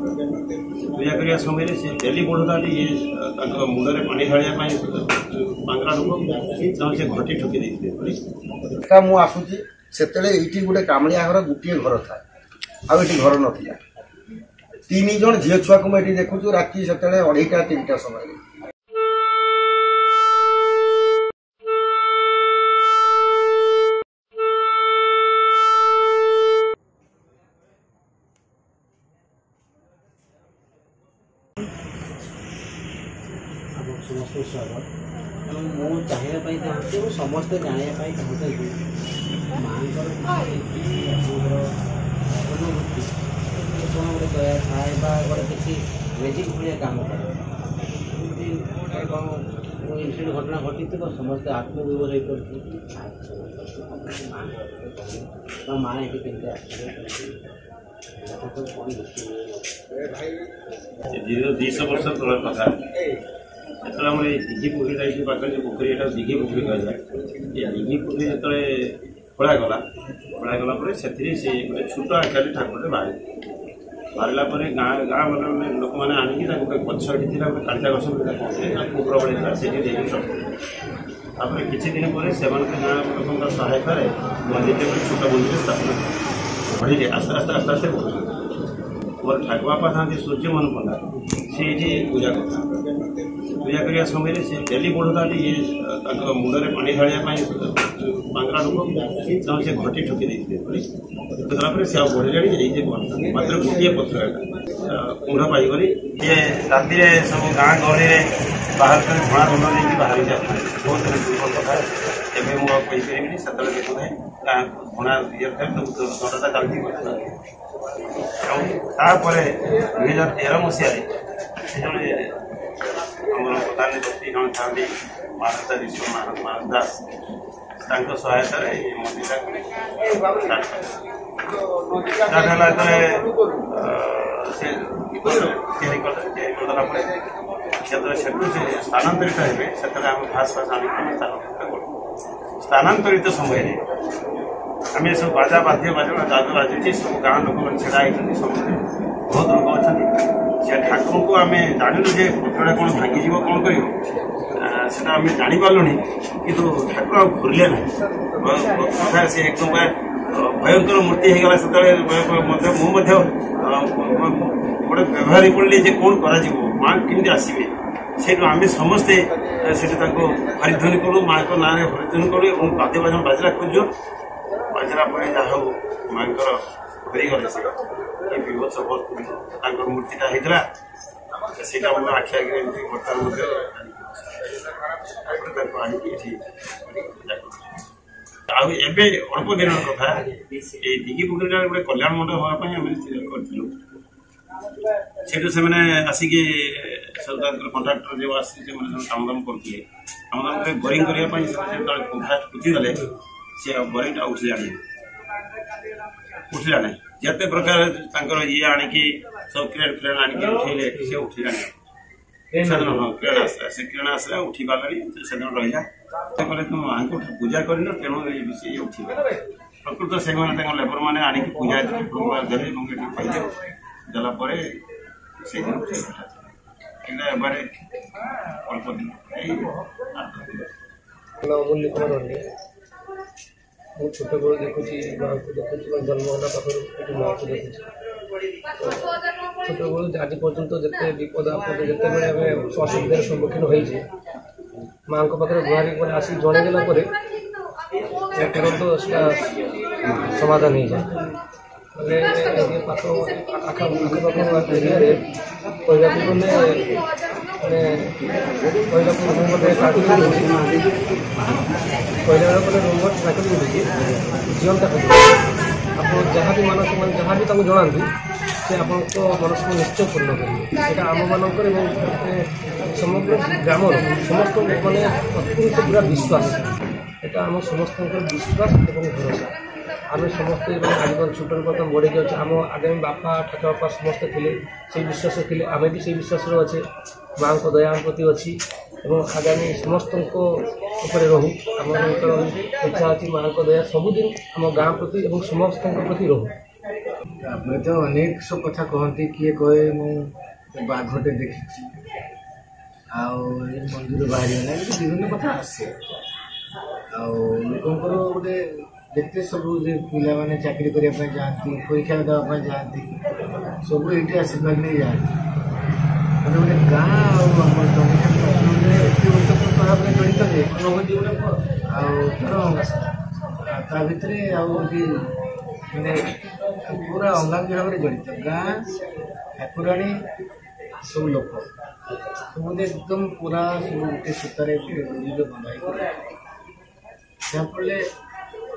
पूजा करने समय से डेली बढ़ता मुंडे पानी ढाड़ा बांगरा लोग से घटी ठुकी देते मुझे आसूची से गोटे कामड़िया घर गोटे घर था आठ घर नाला 3 जन झील छुआ को मुझे देखु राति से 2:30 3टा समय समस्त स्वागत मु चाहिए चाहूँगी समस्ते जानापी चाहूँ माँ अनुभूति कौन गोटे दया थाए गोटे किसी मेजिक भाया कम कौन इनसीडेंट घटना घटी तो समस्ते आत्मविभोर हो माँ ये दीर्घ 200 वर्ष तल कथा जो दिघी पुखरी रही पाखे जो पोखरी यहाँ दिघी पुखरी कह ये दिघी पुखरी जो खोलागला से गोटे छोट आकार ठाकुर बाहर गाँ गाँ लोक मैंने आनिकी गोटे गछ गोटे कांटा गछ कुकुर बड़े से किसी दिन पर से गाँ लोक सहायतार मंदिर छोट मंदिर स्थापना बढ़े आस्ते आस्ते आस्ते आस्ते बढ़ मोर ठाकुर बापा था सूर्य मन पंडा से पूजा करता पूजा करने समय से डेली बढ़ता मुंडे पानी ढाड़ा बांगरा लोग से घटी ठुकी देते से बढ़े मात्र गोटे पथर कुंड पाइक ये राति सब गाँ गहली बाहर कर धड़ा धुन नहीं बाहर जाता बहुत दुर्बल कथा एवं मुझे कहीपरि से देखुए धड़ा ये दंडा चलती तापर 2013 मसीह जड़े आम प्रधानमंत्री जन था महाराजा विश्व महाराज दास सहायता मंदिर से स्थानांतरित हे से आम घास फास आने स्थानांतरित समय आम सब बाजा बाध्य बाजा जाग बाजुचे सब गाँ लोक छेड़ा होती समस्त बहुत लोग अच्छा से ठाकुर को आम जानलु जे पथरटा कौन भांगी कौन कर आम जापारूँ कि ठाकुर आ घूरले ना कथा से एकदम भयंकर मूर्ति होगा से गोटे व्यवहार पड़े कौन कर माँ केमी आसवे से आम समस्ते से हरिध्वनि करूँ माँ को ना हरिध्वनि करूँ बाद्य बाजरा खोजु बाजरा पर जहाँ माँ फेरी गले से विभत्स मूर्तिटा होता से मोर आखि आगे बर्तमान आबे अल्प दिन कथा ये दिघी पुखरी गोटे कल्याण मंडप हाँपाई से आसिक सरकार कंट्राक्टर जो आसी काम दाम करते काम दाम बोरिंग करने फास्ट पुतीदेले से बोरिंगटा उठिला ना जिते प्रकार ये आणिकी सब क्रेन फ्रेन आणिकी उठेले से उठिला हाँ क्रेन आसला से क्रेन आसला उठी पारे से रहा कहले तुम माँ को पूजा कर तेणु ये उठी प्रकृत से लेबर मैंने आणिकी पूजा देले पाइले देलापर से अल्प दिन अमूल्य कुमार मु छोट बेलू देखुची माँ को देखुची जन्म होगा पाखर माँ को देखुची छोट बेलू आज पर्यटन जिते विपद आपद जिते असुविधार सम्मुखीन होती माँ पाखे गुहारी आसिक जनईदेला तुरंत समाधान हो जाए पाख आखपाख एरिया कहला रोबोट ट्राकिंग जीवंता आप जहाँ भी मानस जहाँ भी जनाती से आप मनस को निश्चय पूर्ण करेंगे यहाँ आम मान समग्र ग्राम समस्त मैंने अत्यंत पूरा विश्वास यहाँ आम समस्त विश्वास और भरोसा आम समस्ते आजीवन छोटर प्रथम बढ़े अच्छे आम आगामी बापा ठाकुर बापा समस्ते थे से विश्वास थे आम भी से विश्वास अच्छे माँ को दया प्रति अच्छी आगामी समस्त रहू आम इच्छा अच्छी माँ को दया सबुदिन आम गाँ प्रति समस्त प्रति रहू। ଆମେ ତ ଅନେକ ସବୁ କଥା କହନ୍ତି, କିଏ କହେ ମୁଁ ବାଘଟେ ଦେଖିଛି, ଆଉ ଏ ମନ୍ଦିର ବାହାରିଗଲା, ଏମିତି ବିଭିନ୍ନ କଥା ଆସେ। ଆଉ ଲୋକଙ୍କର ଗୋଟେ ଯେତେ ସବୁ ଯେ ପିଲାମାନେ ଚାକିରି କରିବା ପାଇଁ ଯାଆନ୍ତି, ପରୀକ୍ଷା ଦେବା ପାଇଁ ଯାଆନ୍ତି, ସବୁ ଏଇଠି ଆଶୀର୍ବାଦ ନେଇ ଯାଆନ୍ତି। ମାନେ ଗୋଟେ ଗାଁ ଆଉ ଆମର ଜମିରେ ଏତେ ଉତ୍ତମ ଭାବରେ ଜଡ଼ିତ ଯେ ଆଉ ତା ଭିତରେ ଆଉ ମାନେ ପୁରା ଅଙ୍ଗାଙ୍ଗୀ ଭାବରେ ଜଡ଼ିତ ଗାଁ, ଠାକୁରାଣୀ, ସବୁ ଲୋକ ସବୁ ଏକଦମ ପୁରା ସବୁ ଗୋଟେ ସୂତାରେ ବନ୍ଧା ହେଇକି। ଯାହାଫଳରେ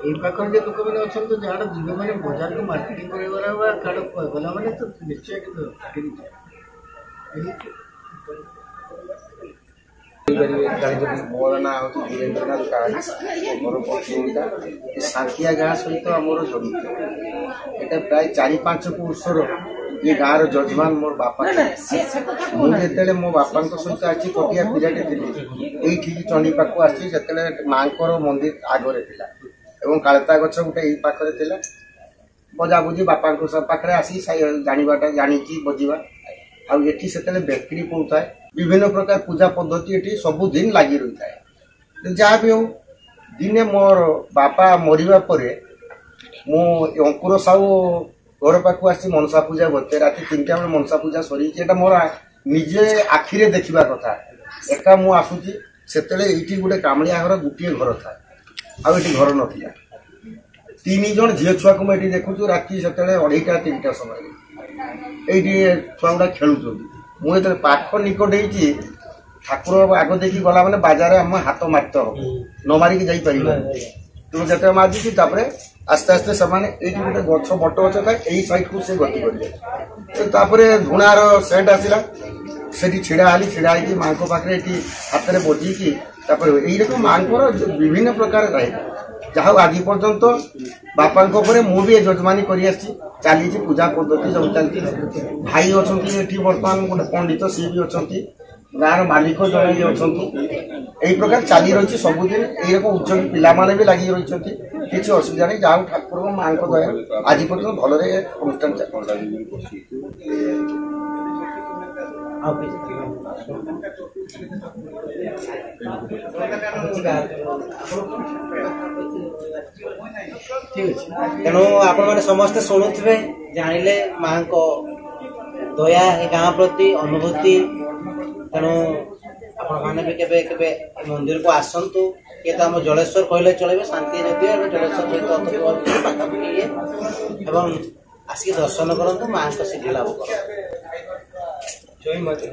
ଏଇ ପାଖରେ ଯେ ଲୋକମାନେ ଅଛନ୍ତି ଯାହାର ଯିବେ ମାନେ ବଜାରକୁ ମାର୍କେଟିଂ କରିବାର ବା କାହାକୁ ଗଲା ମାନେ ତ ନିଶ୍ଚୟ ମୋର ନାଁ ହେଉଛି ବୀରେନ୍ଦ୍ରନାଥ କାହାଣୀ। ମୋର ପଞ୍ଚୁଟା ସାନ୍ତିଆ ଗାଁ ସହିତ ଆମର ଜଡ଼ିତ। ଏଇଟା ପ୍ରାୟ 4-5 ବର୍ଷର ଏ ଗାଁର ଯଜମାନ ମୋର ବାପା। ମୁଁ ଯେତେବେଳେ ମୋ ବାପାଙ୍କ ସହିତ ଆସି କଟିଆ ପିଲାଟେ ଥିଲି, ଏଇଠିକି ଚଣ୍ଡୀ ପାଖକୁ ଆସିଛି, ସେତେବେଳେ ମାଙ୍କର ମନ୍ଦିର ଆଗରେ ଥିଲା ଏବଂ କାଳତା ଗଛ ଗୋଟେ ଏଇ ପାଖରେ ଥିଲା। ବଜାବୁଜି ବାପାଙ୍କ ପାଖରେ ଆସି ଜାଣିବାଟା ଜାଣିଛି ବଜିବା। ଆଉ ଏଠି ସେତେବେଳେ ବେକରୀ ପଡ଼ୁଥାଏ, ବିଭିନ୍ନ ପ୍ରକାର ପୂଜା ପଦ୍ଧତି ଏଠି ସବୁଦିନ ଲାଗି ରହିଥାଏ। ଯାହା ବି ହଉ, ଦିନେ ମୋର ବାପା ମରିବା ପରେ ମୁଁ ଅଙ୍କୁର ସାହୁ ଘର ପାଖକୁ ଆସିଛି ମନସା ପୂଜା ବତେ। ରାତି 3ଟା ବେଳେ ମନସା ପୂଜା ସରିଛି। ଏଇଟା ମୋର ନିଜେ ଆଖିରେ ଦେଖିବା କଥା। ଏକା ମୁଁ ଆସୁଛି, ସେତେବେଳେ ଏଇଠି ଗୋଟେ କାମଳିଆ ଘର ଗୋଟିଏ ଘର ଥାଏ, ଆଉ ଏଠି ଘର ନଥିଲା। 3 ଜଣ ଝିଅ ଛୁଆକୁ ମୁଁ ଏଠି ଦେଖୁଛୁ। ରାତି ସେତେବେଳେ 2:30-3ଟା ସମୟରେ ଏଇଠି ଛୁଆ ଗୁଡ଼ା ଖେଳୁଛନ୍ତି। ମୁଁ ଯେତେବେଳେ ପାଖ ନିକଟ ହେଇଛି, ଠାକୁର ଆଗ ଦେଖି ଗଲା ମାନେ ବାଜାରରେ ଆମ ହାତ ମାରିତ ହବ, ନ ମାରିକି ଯାଇପାରିବ। ତେଣୁ ଯେତେବେଳେ ମାରିଛି, ତାପରେ ଆସ୍ତେ ଆସ୍ତେ ସେମାନେ ଏଇଠି ଗୋଟେ ଗଛ ବଟ ଗଛ ଥାଏ, ଏଇ ସାଇଡକୁ ସେ ଗତି କରିବେ। ତାପରେ ଝୁଣାର ସେଣ୍ଟ ଆସିଲା, ସେଠି ଛିଡ଼ା ହେଲି। ଛିଡ଼ା ହେଇକି ମାଙ୍କ ପାଖରେ ଏଠି ହାତରେ ବଜିକି ତାପରେ ଏଇରକମ ମାଙ୍କର ବିଭିନ୍ନ ପ୍ରକାର ଥାଏ। ଯାହା ହଉ ଆଜି ପର୍ଯ୍ୟନ୍ତ ବାପାଙ୍କ ପରେ ମୁଁ ବି ଏ ଯଜମାନି କରି ଆସିଛି। ଚାଲିଛି ପୂଜା ପଦ୍ଧତି ସବୁ ଚାଲିଛି। ଭାଇ ଅଛନ୍ତି ଏଠି ବର୍ତ୍ତମାନ ଗୋଟେ ପଣ୍ଡିତ, ସିଏ ବି ଅଛନ୍ତି। ଗାଁର ମାଲିକ ଜଣେ ବି ଅଛନ୍ତି। ଏଇ ପ୍ରକାର ଚାଲି ରହିଛି ସବୁଦିନ। ଏଇରକମ ଉଚ୍ଚ ପିଲାମାନେ ବି ଲାଗି ରହିଛନ୍ତି, କିଛି ଅସୁବିଧା ନାହିଁ। ଯାହା ହଉ ଠାକୁରଙ୍କ ମାଙ୍କ ଦୟା ଆଜି ପର୍ଯ୍ୟନ୍ତ ଭଲରେ ଅନୁଷ୍ଠାନ ତେଣୁ ଆପଣମାନେ ସମସ୍ତେ ଶୁଣୁଥିବେ, ଜାଣିଲେ ମାଙ୍କ ଦୟା ଏ ଗାଁ ପ୍ରତି ଅନୁଭୂତି। ତେଣୁ ଆପଣମାନେ ବି କେବେ କେବେ ମନ୍ଦିରକୁ ଆସନ୍ତୁ। କିଏ ତ ଆମ ଜଳେଶ୍ୱର କହିଲେ ଚଳିବେ, ଶାନ୍ତି ଯଦି ଜଳେଶ୍ୱର ସହିତ ପାଖାପାଖି ଇଏ, ଏବଂ ଆସିକି ଦର୍ଶନ କରନ୍ତୁ, ମାଙ୍କ ସିଦ୍ଧି ଲାଭ କରନ୍ତୁ। ଜୟ ମାତା।